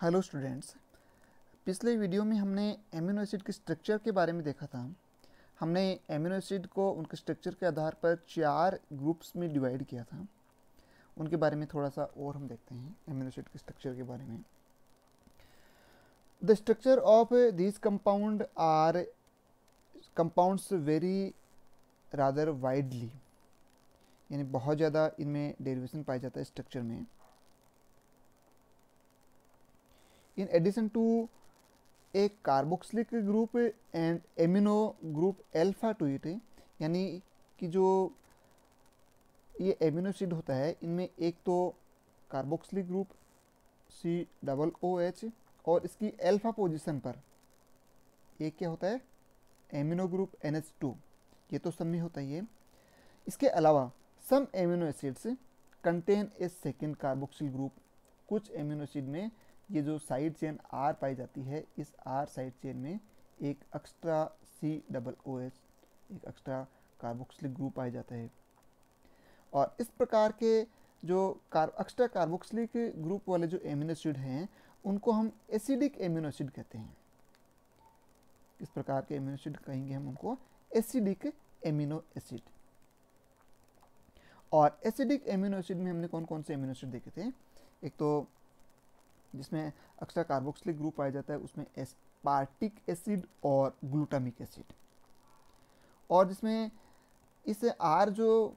Hello students, पिछले video में हमने एमिनो एसिड के स्ट्रक्चर के बारे में देखा था। हमने एमिनो एसिड को उनके स्ट्रक्चर के आधार पर 4 ग्रुप्स में डिवाइड किया था। उनके बारे में थोड़ा सा और हम देखते हैं एमिनो एसिड के स्ट्रक्चर के बारे में। The structure of this compound are compounds very rather widely, यानी बहुत ज़्यादा इनमें डेरिवेशन पाया जाता है स्ट्रक्चर में। In addition to a carboxylic group and amino group alpha to it, यानी कि जो ये एमिनो एसिड होता है इनमें एक तो कार्बोक्सिलिक ग्रुप COOH और इसकी अल्फा पोजीशन पर एक क्या होता है एमिनो ग्रुप NH2, ये तो सब में होता ही है। इसके अलावा some amino acids contain a second carboxyl group. कुछ एमिनो एसिड में ये जो साइड चेन R पाई जाती है, इस R साइड चेन में एक एक्स्ट्रा COOH, एक एक्स्ट्रा कार्बोक्सिलिक ग्रुप पाया जाता है। और इस प्रकार के जो एक्स्ट्रा कार्बोक्सिलिक ग्रुप वाले जो एमिनो एसिड हैं उनको हम एसिडिक एमिनो एसिड कहते हैं। इस प्रकार के एमिनो एसिड कहेंगे हम उनको एसिडिक एमिनो एसिड। और एसिडिक एमिनो एसिड में हमने कौन कौन से एमिनो एसिड देखे थे? एक तो जिसमें एक्स्ट्रा कार्बोक्सिलिक ग्रुप पाया जाता है उसमें एस्पार्टिक एसिड और ग्लूटामिक एसिड। और जिसमें इस R जो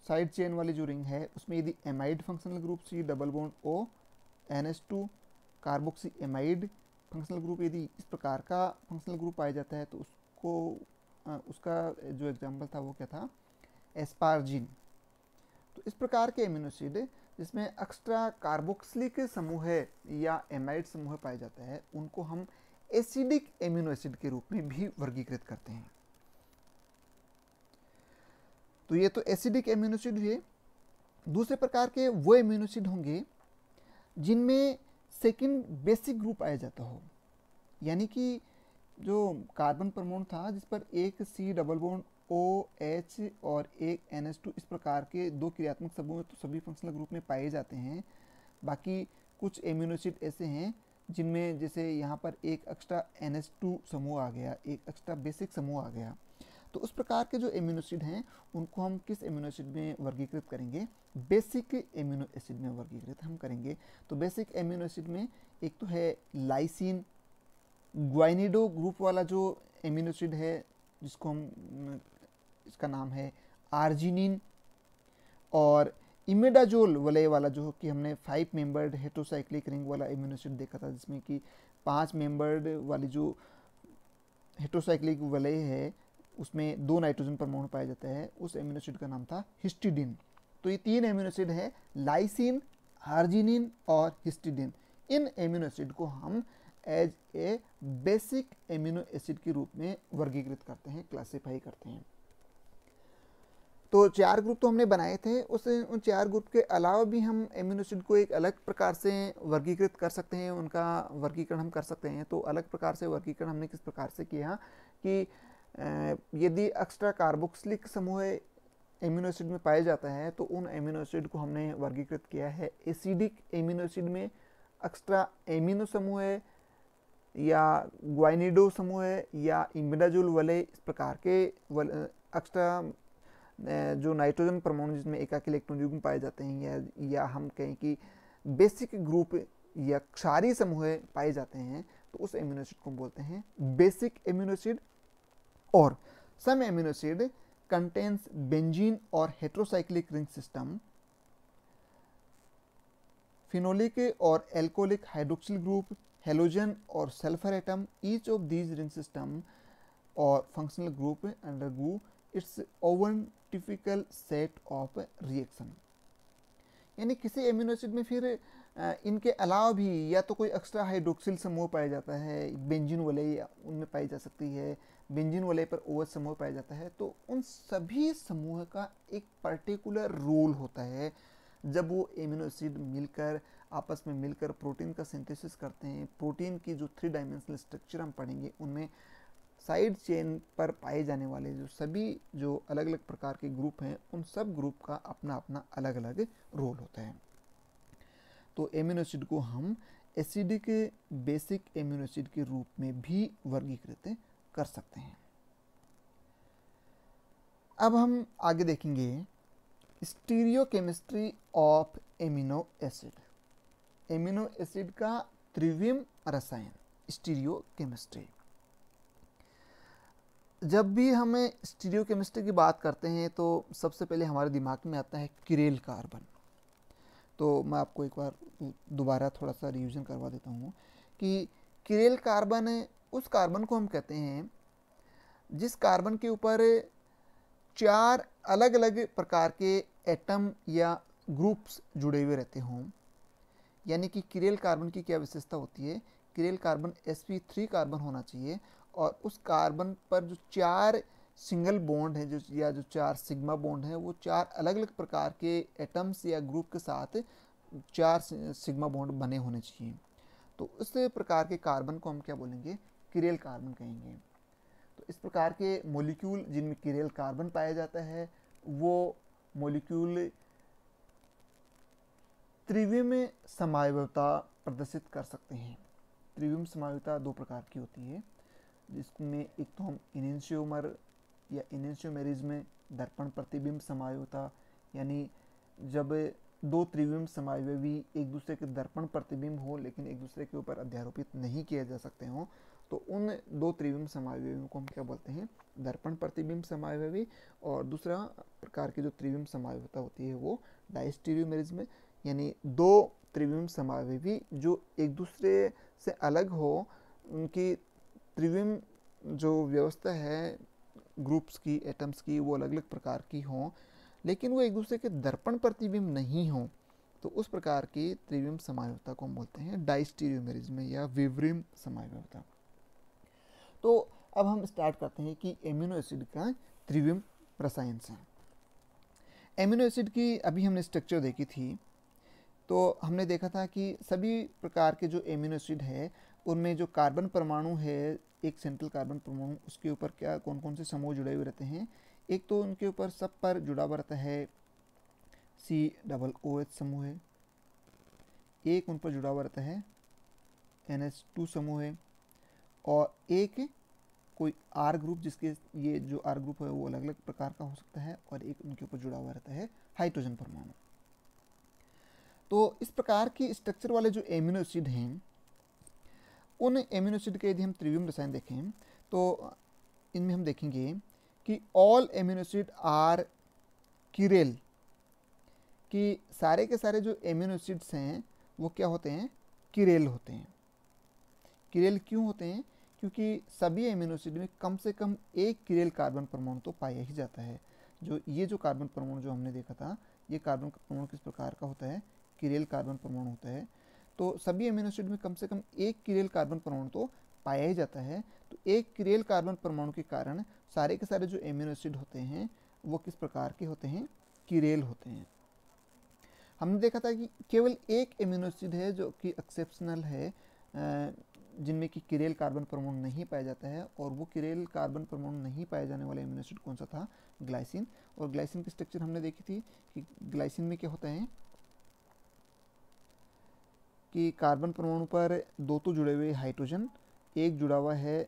साइड चेन वाली जो रिंग है उसमें यदि amide functional group C double bond O NH2 carboxy amide functional group, यदि इस प्रकार का फंक्शनल ग्रुप पाया जाता है तो उसका जो एग्जाम्पल था वो क्या था? एस्पार्जिन। तो इस प्रकार के एमिनो एसिड जिसमें एक्स्ट्रा कार्बोक्सिलिक समूह है या एमाइड समूह पाया जाता है उनको हम एसिडिक एमिनो एसिड के रूप में भी वर्गीकृत करते हैं। तो ये तो एसिडिक एमिनो एसिड हुए। दूसरे प्रकार के वो एमिनो एसिड होंगे जिनमें सेकंड बेसिक ग्रुप पाया जाता हो, यानी कि जो कार्बन परमाणु था जिस पर एक C डबल बॉन्ड OH और एक NH2 इस प्रकार के दो क्रियात्मक समूह तो सभी फंक्शनल ग्रुप में पाए जाते हैं। बाकी कुछ एमिनो एसिड ऐसे हैं जिनमें जैसे यहाँ पर एक एक्स्ट्रा NH2 समूह आ गया, एक एक्स्ट्रा बेसिक समूह आ गया। तो उस प्रकार के जो एमिनो एसिड हैं उनको हम किस एमिनो एसिड में वर्गीकृत करेंगे? बेसिक एमिनो एसिड में वर्गीकृत हम करेंगे। तो बेसिक एमिनो एसिड में एक तो है लाइसिन, ग्वाइनिडो ग्रुप वाला जो एमिनो एसिड है जिसको हम इसका नाम है आर्जिनिन, और इमिडाजोल वलय वाला जो कि हमने 5 मेंबर्ड हेट्रोसाइक्लिक रिंग वाला एमिनो एसिड देखा था जिसमें कि 5 मेंबर्ड वाली जो हेट्रोसाइक्लिक वलय है उसमें 2 नाइट्रोजन परमाणु पाया जाता है, उस एमिनो एसिड का नाम था हिस्टिडिन। तो ये 3 एमिनो एसिड है, लाइसिन, आर्जिनिन और हिस्टिडिन। इन एमिनो एसिड को हम as a basic amino acid के रूप में वर्गीकृत करते हैं, क्लासिफाई करते हैं। तो 4 ग्रुप तो हमने बनाए थे, उन 4 ग्रुप के अलावा भी हम एमिनो एसिड को एक अलग प्रकार से वर्गीकृत कर सकते हैं, उनका वर्गीकरण हम कर सकते हैं। तो अलग प्रकार से वर्गीकरण हमने किस प्रकार से किया कि यदि एक्स्ट्रा कार्बोक्सिलिक समूह एमिनो एसिड में पाया जाता है तो उन एमिनो एसिड को हमने वर्गीकृत किया है एसिडिक एमिनो एसिड में। एक्स्ट्रा एमिनो समूह है या ग्वाइनिडो समूह है या इमिडाजोल वलय इस प्रकार के एक्स्ट्रा जो नाइट्रोजन परमाणु जिसमें एकाकी इलेक्ट्रॉन युग्म पाए जाते हैं या हम कहें कि बेसिक ग्रुप या क्षारीय समूह पाए जाते हैं तो उस एमिनो एसिड को बोलते हैं बेसिक एमिनो एसिड। और some amino acid contains benzene और हेट्रोसाइक्लिक रिंग सिस्टम, फिनोलिक और एल्कोहलिक हाइड्रोक्सिल ग्रुप, हेलोजन और sulphur atom. Each of these ring system और functional group undergo its own typical set of reaction. यानी किसी amino acid में फिर इनके अलावा भी या तो कोई एक्स्ट्रा हाइड्रोक्सिल समूह पाया जाता है, बेंजीन वलय उनमें पाई जा सकती है, बेंजीन वलय पर OH समूह पाया जाता है। तो उन सभी समूह का एक पर्टिकुलर रोल होता है जब वो एमिनो एसिड मिलकर आपस में मिलकर प्रोटीन का सिंथेसिस करते हैं। प्रोटीन की जो 3 डायमेंशनल स्ट्रक्चर हम पढ़ेंगे उनमें साइड चेन पर पाए जाने वाले जो सभी जो अलग अलग प्रकार के ग्रुप हैं उन सब ग्रुप का अपना अपना अलग अलग रोल होता है। तो एमिनो एसिड को हम एसिडिक बेसिक एमिनो एसिड के रूप में भी वर्गीकृत कर सकते हैं। अब हम आगे देखेंगे stereochemistry of amino acid. Amino acid का त्रिविम रसायन, स्टीरियोकेमिस्ट्री। जब भी हमें स्टीरियोकेमिस्ट्री की बात करते हैं तो सबसे पहले हमारे दिमाग में आता है किरेल कार्बन। तो मैं आपको एक बार दोबारा थोड़ा सा रिवीजन करवा देता हूँ कि किरेल कार्बन उस कार्बन को हम कहते हैं जिस कार्बन के ऊपर 4 अलग अलग प्रकार के एटम या ग्रुप्स जुड़े हुए रहते हों। यानी कि किरेल कार्बन की क्या विशेषता होती है, किरेल कार्बन sp3 कार्बन होना चाहिए और उस कार्बन पर जो 4 सिंगल बॉन्ड है जो 4 सिग्मा बॉन्ड है वो 4 अलग अलग प्रकार के एटम्स या ग्रुप के साथ 4 सिग्मा बॉन्ड बने होने चाहिए। तो उस प्रकार के कार्बन को हम क्या बोलेंगे, किरेल कार्बन कहेंगे। तो इस प्रकार के मॉलिक्यूल जिनमें किरेल कार्बन पाया जाता है वो मॉलिक्यूल त्रिविम समावयवता प्रदर्शित कर सकते हैं। त्रिविम समावयवता 2 प्रकार की होती है, जिसमें एक तो हम इनेंशियोमर या इनेंशियोमेरिज्म दर्पण प्रतिबिंब समावयवता, यानी जब 2 त्रिविम समावयवी एक दूसरे के दर्पण प्रतिबिंब हो लेकिन एक दूसरे के ऊपर अध्यारोपित नहीं किए जा सकते हों, तो उन 2 त्रिविम समावयवियों को हम क्या बोलते हैं, दर्पण प्रतिबिंब समावयवी। और दूसरा प्रकार की जो त्रिविम समावयवता होती है वो डायस्टीरियोमेरिज्म, यानी 2 त्रिविम समावयवी जो एक दूसरे से अलग हो, उनकी त्रिविम जो व्यवस्था है ग्रुप्स की, एटम्स की, वो अलग अलग प्रकार की हों लेकिन वो एक दूसरे के दर्पण प्रतिबिंब नहीं हों, तो उस प्रकार की त्रिविम समावयवता को हम बोलते हैं डायस्टीरियोमेरिज्म या विवरिम समावयवता। तो अब हम स्टार्ट करते हैं कि एमिनो एसिड का त्रिविम रसायन से। एमिनो एसिड की अभी हमने स्ट्रक्चर देखी थी, तो हमने देखा था कि सभी प्रकार के जो एमिनो एसिड है उनमें जो कार्बन परमाणु है, एक सेंट्रल कार्बन परमाणु, उसके ऊपर क्या कौन कौन से समूह जुड़े हुए रहते हैं। एक तो उनके ऊपर सब पर जुड़ा हुआ रहता है COOH समूह है, एक उन पर जुड़ा हुआ रहता है NH2 समूह है, और एक कोई R ग्रुप, जिसके ये जो R ग्रुप है वो अलग अलग प्रकार का हो सकता है, और एक उनके ऊपर जुड़ा हुआ रहता है हाइड्रोजन परमाणु। तो इस प्रकार की स्ट्रक्चर वाले जो एमिनो एसिड हैं, उन एमिनो एसिड के यदि हम त्रिविम रसायन देखें तो इनमें हम देखेंगे कि all amino acid are chiral, कि सारे के सारे जो एमिनो एसिड्स हैं वो क्या होते हैं, किरेल होते हैं। किरेल क्यों होते हैं, क्योंकि सभी एमिनो एसिड में कम से कम एक किरेल कार्बन परमाणु तो पाया ही जाता है। जो कार्बन परमाणु जो हमने देखा था, ये कार्बन परमाणु किस प्रकार का होता है, किरेल कार्बन परमाणु होता है। तो सभी एमिनो एसिड में कम से कम एक किरेल कार्बन परमाणु तो पाया ही जाता है। तो एक किरेल कार्बन परमाणु के कारण सारे के सारे जो एमिनो एसिड होते हैं वो किस प्रकार के होते हैं, किरेल होते हैं। हमने देखा था कि केवल एक एमिनो एसिड है जो कि एक्सेप्शनल है, जिनमें कि किरेल कार्बन परमाणु नहीं पाया जाता है, और वो किरेल कार्बन परमाणु नहीं पाए जाने वाला एमिनो एसिड कौन सा था, ग्लाइसिन। और ग्लाइसिन की स्ट्रक्चर हमने देखी थी कि ग्लाइसिन में क्या होता है कि कार्बन परमाणु पर 2 तो जुड़े हुए हाइड्रोजन, एक जुड़ा हुआ है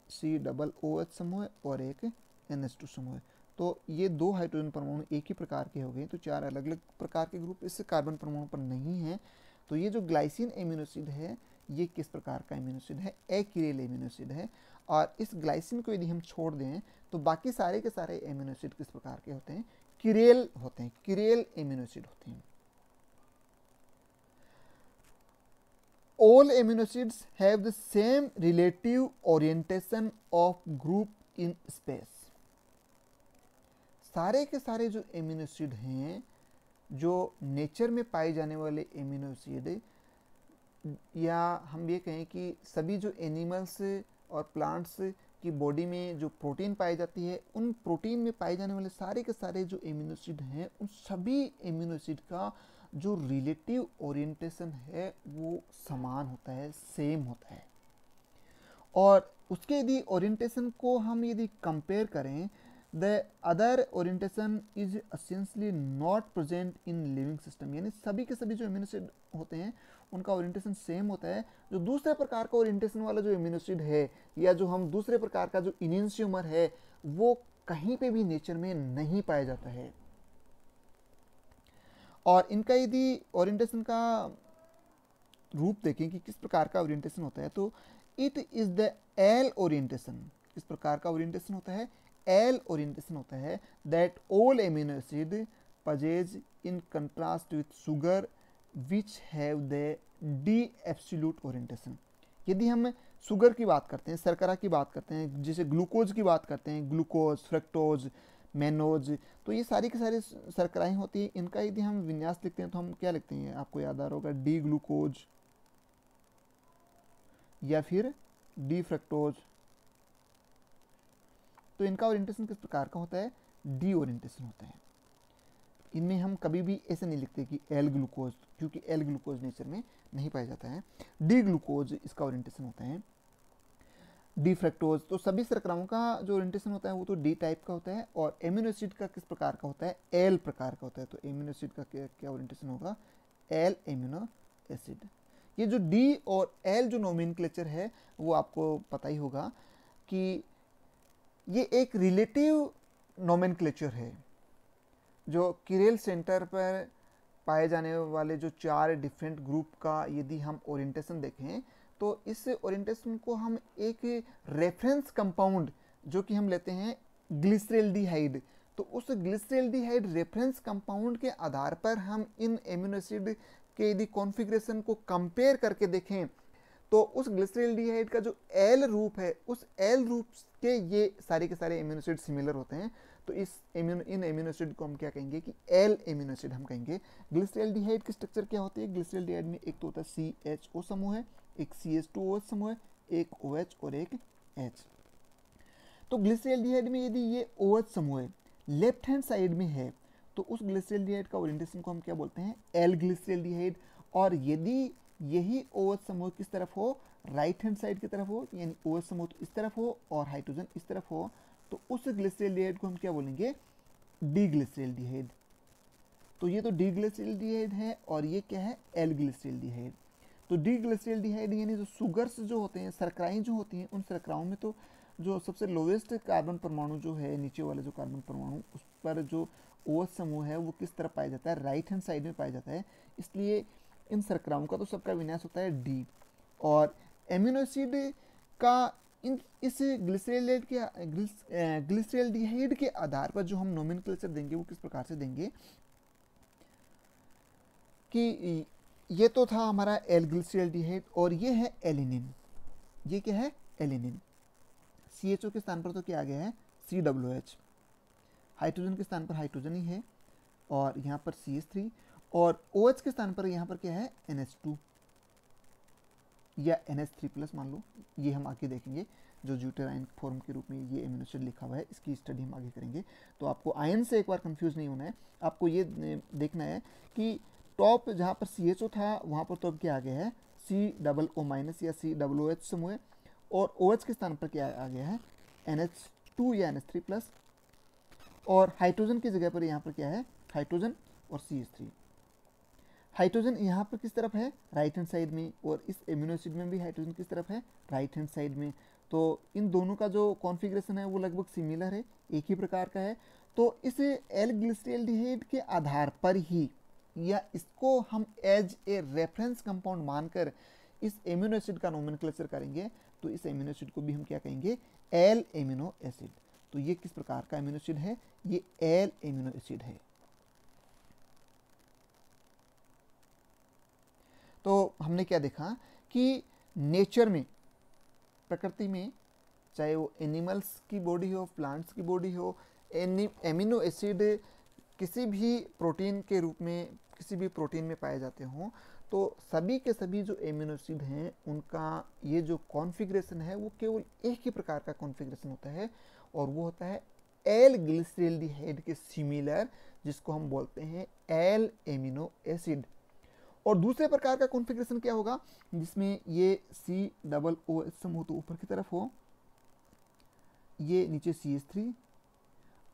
COOH समूह और एक NH2 समूह। तो ये 2 हाइड्रोजन परमाणु एक ही प्रकार के हो गए, तो 4 अलग अलग प्रकार के ग्रुप इस कार्बन परमाणु पर नहीं है। तो ये जो ग्लाइसिन एमिनो एसिड है ये किस प्रकार का एमिनो एसिड है, एकिरेल एमिनो एसिड है। और इस ग्लाइसिन को यदि हम छोड़ दें तो बाकी सारे के सारे एमिनो एसिड किस प्रकार के होते हैं, किरेल होते हैं, किरेल एमिनो एसिड होते हैं। All amino acids have the same relative orientation of group in space। सारे के सारे जो एमिनो एसिड हैं, जो नेचर में पाए जाने वाले एमिनो एसिड, या हम ये कहें कि सभी जो एनिमल्स और प्लांट्स की बॉडी में जो प्रोटीन पाई जाती है, उन प्रोटीन में पाए जाने वाले सारे के सारे जो एमिनो एसिड हैं, उन सभी एमिनो एसिड का जो रिलेटिव ओरिएंटेशन है वो समान होता है, सेम होता है। और उसके यदि ओरिएंटेशन को हम यदि कंपेयर करें the other orientation is essentially not present in living system, यानी सभी के सभी जो एमिनो एसिड होते हैं उनका ओरिएंटेशन सेम होता है। जो दूसरे प्रकार का ओरिएंटेशन वाला जो एमिनो एसिड है या जो हम दूसरे प्रकार का जो इनिशियोमर है वो कहीं पे भी नेचर में नहीं पाया जाता है। और इनका यदि ओरिएंटेशन का रूप देखें कि किस प्रकार का ओरिएंटेशन होता है, तो it is the L orientation. किस प्रकार का ओरिएंटेशन होता है? एल ओरिएंटेशन होता है। That all amino acid पजेज in contrast with sugar which have the D absolute orientation. यदि हम शुगर की बात करते हैं, शर्करा की बात करते हैं, जैसे ग्लूकोज की बात करते हैं, ग्लूकोज, फ्रक्टोज, मेनोज, तो ये सारी की सारी शर्कराएं होती हैं। इनका यदि हम विन्यास लिखते हैं तो हम क्या लिखते हैं? आपको याद आ रहा होगा, डी ग्लूकोज या फिर डी फ्रक्टोज। तो इनका ओरिएंटेशन किस प्रकार का होता है? डी ओरिएंटेशन होता है। इनमें हम कभी भी ऐसे नहीं लिखते कि एल ग्लूकोज, क्योंकि एल ग्लूकोज नेचर में नहीं पाया जाता है। डी ग्लूकोज इसका ओरिएंटेशन होता है। डी फ्रक्टोज, तो सभी शर्कराओं का जो ओरिएंटेशन होता है वो तो डी टाइप का होता है। और एमिनो एसिड का किस प्रकार का होता है? एल प्रकार का होता है। तो एमिनो एसिड का क्या ओरिएंटेशन होगा? L amino acid. ये जो डी और एल जो नोमेनक्लेचर है वो आपको पता ही होगा कि ये एक रिलेटिव नोमेनक्लेचर है। जो किरेल सेंटर पर पाए जाने वाले जो 4 डिफरेंट ग्रुप का यदि हम ओरिएंटेशन देखें तो इस ओरिएंटेशन को हम एक रेफरेंस कंपाउंड जो कि हम लेते हैं ग्लिसरेल्डिहाइड, तो उस ग्लिसरेल्डिहाइड रेफरेंस कंपाउंड के आधार पर हम इन एमिनो एसिड के यदि कॉन्फ़िगरेशन को कंपेयर करके देखें तो उस ग्लिसरेल्डिहाइड का जो एल रूप है उस एल रूप के ये सारे के सारे एमिनो एसिड सिमिलर होते हैं। तो इन एमिनो एसिड को हम क्या कहेंगे कि एल एमिनो एसिड हम कहेंगे। ग्लिसरेल्डिहाइड की स्ट्रक्चर क्या होती है? ग्लिसरेल्डिहाइड में एक तो होता है CHO समूह है, एक CH2OH समूह है, एक OH और एक H। तो ग्लिसरेल्डिहाइड में यदि ये OH समूह है लेफ्ट हैंड साइड में है तो उस ग्लिसरेल्डिहाइड का ओरिएंटेशन को हम क्या बोलते हैं? L glyceraldehyde. और यदि यही OH समूह किस तरफ हो? राइट हैंड साइड की तरफ हो, यानी OH समूह तो इस तरफ हो और हाइड्रोजन इस तरफ हो, तो उस ग्लिसरेल्डिहाइड को हम क्या बोलेंगे? D glyceraldehyde. तो ये तो डी ग्लिसरेल्डिहाइड है और ये क्या है? L glyceraldehyde. तो डी ग्लिसरेल्डिहाइड यानी जो शुगर्स जो होते हैं, शर्कराएं जो होती हैं, उन शर्कराओं में तो जो सबसे लोवेस्ट कार्बन परमाणु जो है, नीचे वाला जो कार्बन परमाणु, उस पर जो OH समूह है वो किस तरफ पाया जाता है? राइट हैंड साइड में पाया जाता है। इसलिए इन शर्कराओं का तो सबका विन्यास होता है डी। और एमिनो एसिड का इस ग्लिसरेल्डिहाइड के आधार पर जो हम नोमेनक्लेचर देंगे वो किस प्रकार से देंगे कि ये तो था हमारा एल ग्लिसरेल्डिहाइड और ये है एलिनिन। ये क्या है? एलिनिन। CHO के स्थान पर तो क्या आ गया है? COOH। हाइड्रोजन के स्थान पर हाइड्रोजन ही है और यहाँ पर CH3 और OH के स्थान पर यहाँ पर क्या है? NH2 या NH3+ मान लो। ये हम आगे देखेंगे, जो ज्यूटेराइन फॉर्म के रूप में ये एमिनो एसिड लिखा हुआ है इसकी स्टडी हम आगे करेंगे। तो आपको आयन से एक बार कंफ्यूज नहीं होना है। आपको ये देखना है कि टॉप जहाँ पर CHO था वहाँ पर तो अब क्या आ गया है? COO- या COOH समूह और OH के स्थान पर क्या आ गया है? NH2 या NH3+। और हाइड्रोजन की जगह पर यहाँ पर क्या है? हाइड्रोजन और CH3। हाइड्रोजन यहाँ पर किस तरफ है? राइट हैंड साइड में। और इस एमिनो एसिड में भी हाइड्रोजन किस तरफ है? राइट हैंड साइड में। तो इन दोनों का जो कॉन्फ़िगरेशन है वो लगभग सिमिलर है, एक ही प्रकार का है। तो इस एल ग्लिसरेल्डिहाइड के आधार पर ही या इसको हम एज ए रेफरेंस कंपाउंड मानकर इस एमिनो एसिड का नोमेनक्लेचर करेंगे तो इस एमिनो एसिड को भी हम क्या कहेंगे? L amino acid. तो ये किस प्रकार का एमिनो एसिड है? ये एल एमिनो एसिड है। तो हमने क्या देखा कि नेचर में, प्रकृति में, चाहे वो एनिमल्स की बॉडी हो, प्लांट्स की बॉडी हो, एमिनो एसिड किसी भी प्रोटीन के रूप में किसी भी प्रोटीन में पाए जाते हों तो सभी के सभी जो एमिनो एसिड हैं उनका ये जो कॉन्फ़िगरेशन है वो केवल एक ही प्रकार का कॉन्फ़िगरेशन होता है और वो होता है एल ग्लिसरेल्डिहाइड के सिमिलर, जिसको हम बोलते हैं एल एमिनो एसिड। और दूसरे प्रकार का कॉन्फ़िगरेशन क्या होगा? जिसमें ये COOH समूह तो ऊपर की तरफ हो, ये नीचे CH3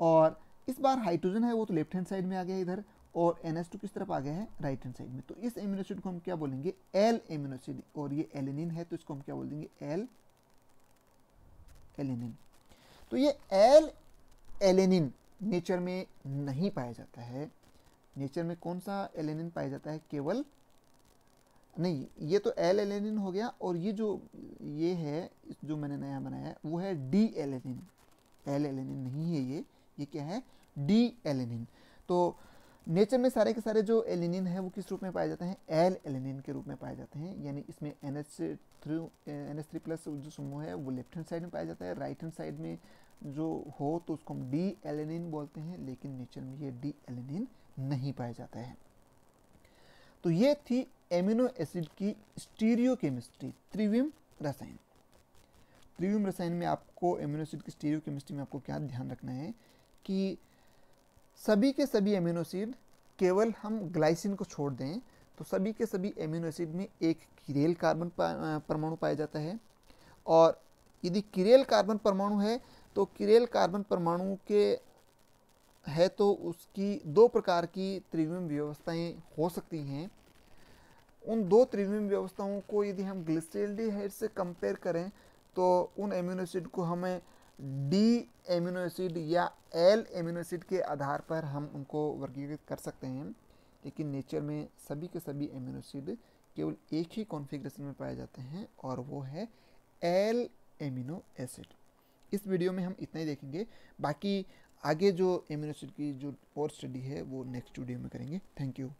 और इस बार हाइड्रोजन है वो तो लेफ्ट हैंड साइड में आ गया इधर, और NH2 किस तरफ आ गया है, राइट हैंड साइड में। तो इस एमिनो एसिड को हम क्या बोलेंगे, एल एमिनो एसिड, और ये एलिनिन है तो इसको हम क्या बोल देंगे, एल एलिनिन। तो ये एल एलिनिन नेचर में नहीं पाया जाता है। नेचर में कौन सा एलिनिन पाया जाता है, केवल नहीं, ये तो एल एलिनिन हो गया, और ये जो ये है जो मैंने नया बनाया है वो है डी एलिनिन। एल एलिनिन नहीं है ये क्या है, डी एलिनिन। तो नेचर में सारे के सारे जो एलिनिन है वो किस रूप में पाए जाते हैं, एल एलिनिन के रूप में पाए जाते हैं। यानी इसमें NH3 प्लस जो समूह है वो लेफ्ट हैंड साइड में पाया जाता है, राइट हैंड साइड में जो हो तो उसको हम डी एलिनिन बोलते हैं, लेकिन नेचर में ये डी एलिनिन नहीं पाया जाता है। तो ये थी एमिनो एसिड की स्टीरियोकेमिस्ट्री, त्रिविम रसायन। त्रिविम रसायन में आपको एमिनो एसिड की स्टीरियोकेमिस्ट्री में आपको क्या ध्यान रखना है कि सभी के सभी एमिनो एसिड, केवल हम ग्लाइसिन को छोड़ दें तो सभी के सभी एमिनो एसिड में एक किरेल कार्बन परमाणु पाया जाता है। और यदि किरेल कार्बन परमाणु है तो किरेल कार्बन परमाणु के है तो उसकी दो प्रकार की त्रिविम व्यवस्थाएं हो सकती हैं। उन दो त्रिविम व्यवस्थाओं को यदि हम ग्लिसरॉल्डिहाइड से कंपेयर करें तो उन एमिनो एसिड को हमें डी एमिनो एसिड या एल एमिनो एसिड के आधार पर हम उनको वर्गीकृत कर सकते हैं। लेकिन नेचर में सभी के सभी एमिनो एसिड केवल एक ही कॉन्फ़िगरेशन में पाए जाते हैं और वो है एल एमिनो एसिड। इस वीडियो में हम इतना ही देखेंगे, बाकी आगे जो एमिनो एसिड की जो और स्टडी है वो नेक्स्ट वीडियो में करेंगे। Thank you.